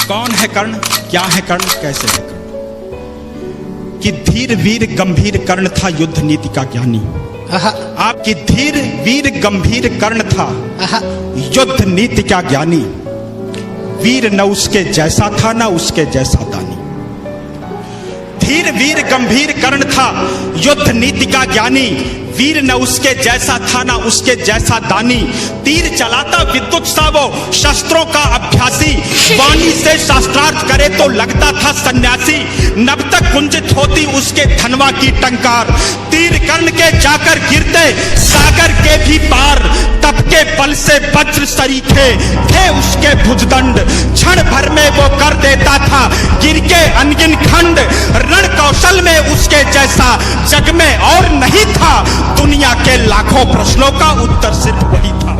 कौन है कर्ण, क्या है कर्ण, कैसे है कर्ण? कि धीर वीर गंभीर कर्ण था युद्ध नीति का ज्ञानी। आपकी धीर वीर गंभीर कर्ण था युद्ध नीति का ज्ञानी। वीर न उसके जैसा था न उसके जैसा दानी। धीर वीर गंभीर कर्ण था युद्ध नीति का ज्ञानी। वीर न उसके जैसा था ना उसके जैसा दानी। तीर चलाता विद्युत सा वो शस्त्रों का अभ्यासी। वाणी से शास्त्रार्थ करे तो लगता था सन्यासी। नभ तक गुंजित होती उसके धनवा की टंकार। तीर कर्ण के जाकर गिरते सागर के भी पार। तप के बल से वज्र सरीखे थे उसके भुजदंड। क्षण भर में वो कर देता था गिर के अनगिन खंड। रण कौशल में उसके जैसा जग में और नहीं था। दुनिया के लाखों प्रश्नों का उत्तर सिर्फ वही था।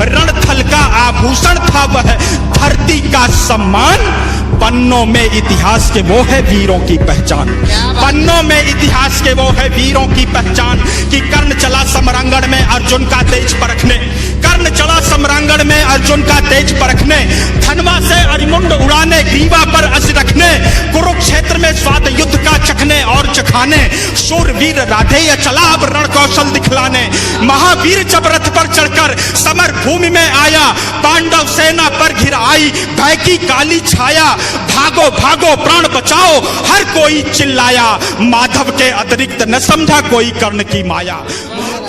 रणथल का आभूषण था वह धरती का सम्मान। पन्नों में इतिहास के वो है वीरों की पहचान। पन्नों में इतिहास के वो है वीरों की पहचान। कि कर्ण चला समरांगण में अर्जुन का तेज परखने। कर्ण चला समरांगण में अर्जुन का तेज परखने। धनवा से अरिमुंड उड़ाने ग्रीवा पर अस रखने। कुरुक्षेत्र में स्वाद युद्ध का चखने और चखाने। शूरवीर राधेय चला अब रण कौशल दिखलाने। महावीर जब रथ पर चढ़कर समर भूमि में आया। पांडव सेना पर घिर आई भय की काली छाया। भागो भागो प्राण बचाओ हर कोई चिल्लाया। माधव के अतिरिक्त न समझा कोई कर्ण की माया।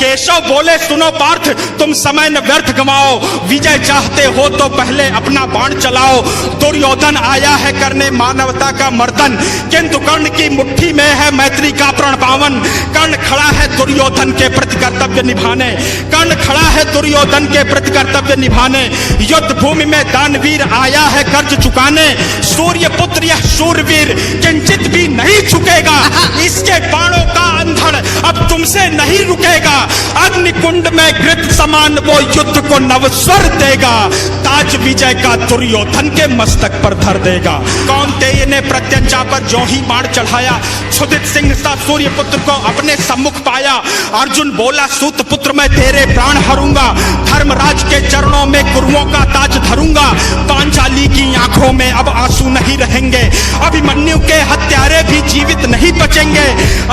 केशव बोले सुनो पार्थ तुम समय न व्यर्थ गवाओ। विजय चाहते हो तो पहले अपना बाण चलाओ। दुर्योधन आया है करने मानवता का मर्दन। किंतु कर्ण की मुट्ठी में है मैत्री का प्रण पावन। कर्ण खड़ा है दुर्योधन के प्रति कर्तव्य निभाने। कर्ण खड़ा है दुर्योधन के प्रति कर्तव्य निभाने। युद्ध भूमि में दानवीर आया है कर्ज चुकाने। सूर्य पुत्र यह शूरवीर किंचित भी नहीं झुकेगा। इसके बाणों का अंधड़ अब तुमसे नहीं रुकेगा। अग्निकुंड में घृत समान वो युद्ध को नवस्वर देगा। ताज विजय का दुर्योधन के मस्तक पर धर देगा। कौन्तेय ने प्रत्यंचा पर जो ही बाण चढ़ाया। क्षुधित सिंह सा सूर्य पुत्र को अपने सम्मुख पाया। अर्जुन बोला सूत पुत्र मैं तेरे प्राण हरूंगा। धर्मराज के चरणों में कुरुओं का ताज धरूंगा। पांचाली की आंखों में अब आंसू नहीं रहेंगे। अभिमन्यु के हत्यारे भी जीवित नहीं बचेंगे।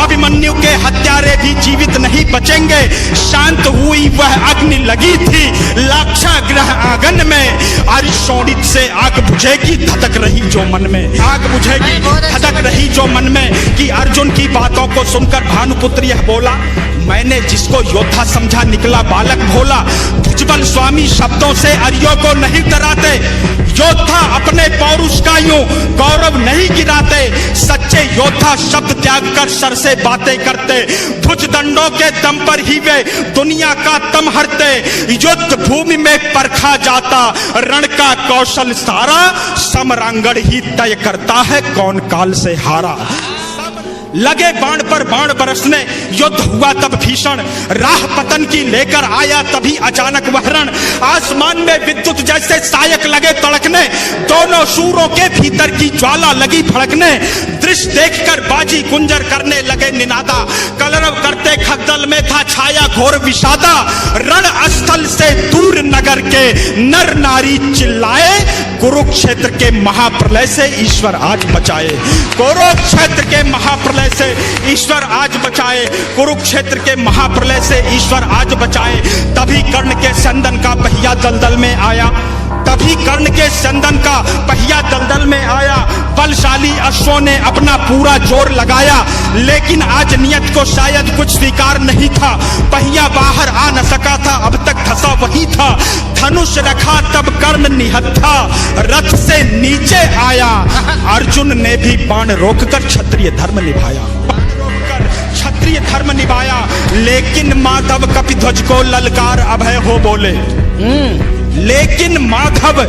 अभिमन्यु के हत्यारे भी जीवित नहीं बचेंगे। शांत हुई वह अग्नि लगी थी लाक्षागृह आंगन में। अरिशोणित से आग बुझेगी धधक रही जो मन में। आग बुझेगी धधक रही जो मन में। कि अर्जुन की बातों को सुनकर भानुपुत्र यह बोला मैंने जिसको योद्धा समझा निकला बालक भोला। भुजबल स्वामी शब्दों से अरियों को नहीं डराते। योद्धा अपने पौरुष का यूं गौरव नहीं गिराते। सच्चे योद्धा शब्द त्याग कर सर से बातें करते। भुजदंडों के दम पर ही वे दुनिया का तम हरते। युद्ध भूमि में परखा जाता रण का कौशल सारा। समरांगण ही तय करता है कौन काल से हारा। लगे बाण पर बाण बरसने युद्ध हुआ तब भीषण। राह पतन की लेकर आया तभी अचानक वह रण। आसमान में विद्युत जैसे सायक लगे तड़कने। दोनों शूरों के भीतर की ज्वाला लगी भड़कने। दृश्य देखकर बाजी गुंजर करने लगे निनादा। कलरव करते खगदल में था छाया घोर विषादा। रण स्थल से दूर नगर के नर नारी चिल्लाए। कुरुक्षेत्र के महाप्रलय से ईश्वर आज बचाए। कुरुक्षेत्र के महाप्रलय से ईश्वर आज बचाए। कुरुक्षेत्र के महाप्रलय से ईश्वर आज बचाए। तभी कर्ण के चंदन का पहिया दलदल में आया। तभी कर्ण के चंदन का पहिया दलदल में आया। बलशाली अश्वों ने अपना पूरा जोर लगाया। लेकिन आज नियत को शायद कुछ स्वीकार नहीं था। पहिया बाहर आ न सका था अब तक धसा वही था। धनुष रखा तब कर्ण निहत्था रथ से नीचे आया। अर्जुन ने भी बाण रोककर क्षत्रिय धर्म निभाया। क्षत्रिय धर्म निभाया। लेकिन माधव कपिध्वज को ललकार अभय हो बोले। लेकिन माधव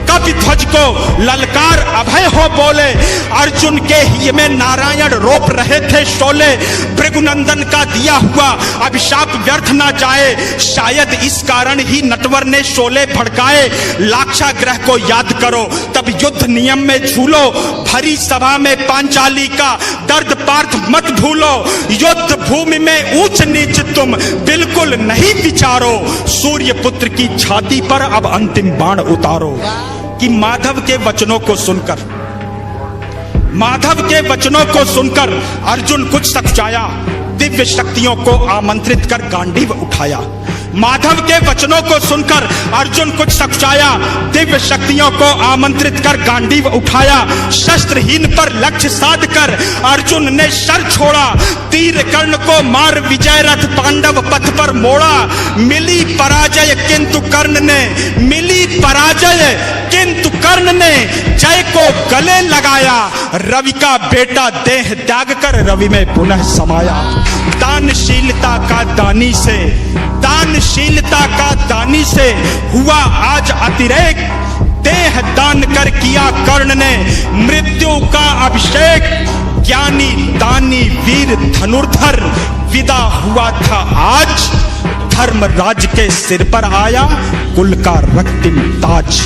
कपिध्वज को ललकार अभय हो बोले। अर्जुन के हिय में नारायण रोप रहे थे शोले। भृगुनंदन का दिया हुआ अभिशाप व्यर्थ ना जाए। शायद इस कारण ही नटवर ने शोले भड़काए। लाक्षागृह को याद करो तब युद्ध नियम में झूलो। भरी सभा में पांचाली का दर्द पार्थ मत भूलो। युद्ध भूमि में ऊंच नीच तुम बिल्कुल नहीं विचारो। सूर्य पुत्र की छाती पर अब अंतिम बाण उतारो। कि माधव के वचनों को सुनकर अर्जुन कुछ सकुचाया, दिव्य शक्तियों को आमंत्रित कर गांडीव उठाया। माधव के वचनों को सुनकर अर्जुन कुछ सकुचाया, दिव्य शक्तियों को आमंत्रित कर गांडीव उठाया। शस्त्रहीन पर लक्ष्य साध कर अर्जुन ने शर छोड़ा, तीर कर्ण को मार विजय रथ पांडव पथ पर मोड़ा। मिली पराजय किंतु कर्ण ने जय को गले लगाया। रवि का बेटा देह त्याग कर रवि में पुनः समाया। दानशीलता का दानी से हुआ आज अतिरेक, देह दान कर किया कर्ण ने मृत्यु का अभिषेक। ज्ञानी दानी वीर धनुर्धर विदा हुआ था आज, धर्मराज के सिर पर आया कुल का रक्तिम ताज।